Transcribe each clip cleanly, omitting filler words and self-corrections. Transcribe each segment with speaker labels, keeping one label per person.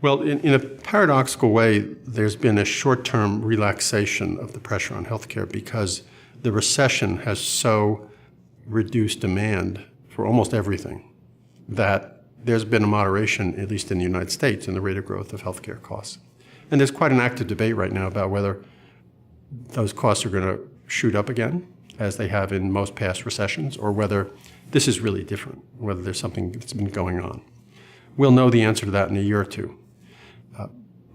Speaker 1: Well, in a paradoxical way, there's been a short-term relaxation of the pressure on healthcare because the recession has so reduced demand for almost everything that there's been a moderation, at least in the United States, in the rate of growth of healthcare costs. And there's quite an active debate right now about whether those costs are going to shoot up again, as they have in most past recessions, or whether this is really different, whether there's something that's been going on. We'll know the answer to that in a year or two.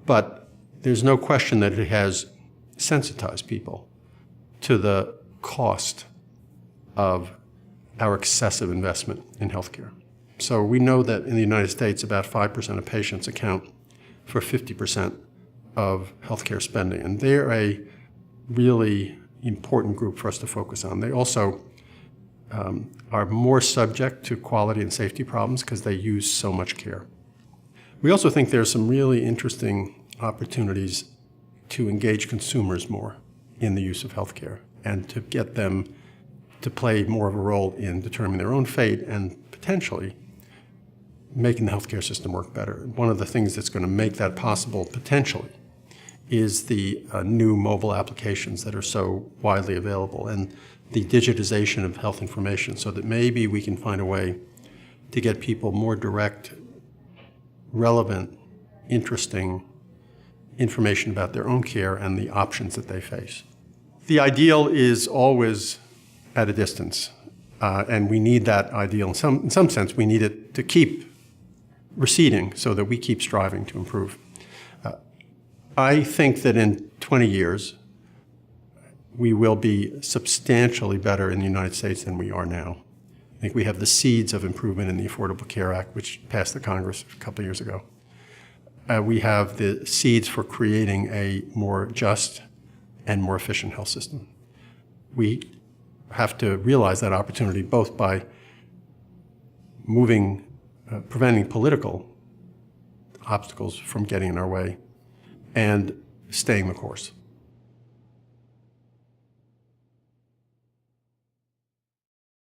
Speaker 1: But there's no question that it has sensitized people to the cost of our excessive investment in healthcare. So we know that in the United States, about 5% of patients account for 50% of healthcare spending, and they're a really important group for us to focus on. They also are more subject to quality and safety problems because they use so much care. We also think there's some really interesting opportunities to engage consumers more in the use of healthcare and to get them to play more of a role in determining their own fate and potentially making the healthcare system work better. One of the things that's going to make that possible potentially is the new mobile applications that are so widely available and the digitization of health information so that maybe we can find a way to get people more direct, relevant, interesting information about their own care and the options that they face. The ideal is always at a distance, and we need that ideal. In some sense, we need it to keep receding so that we keep striving to improve. I think that in 20 years, we will be substantially better in the United States than we are now. I think we have the seeds of improvement in the Affordable Care Act, which passed the Congress a couple of years ago. We have the seeds for creating a more just and more efficient health system. We have to realize that opportunity both by preventing political obstacles from getting in our way and staying the course.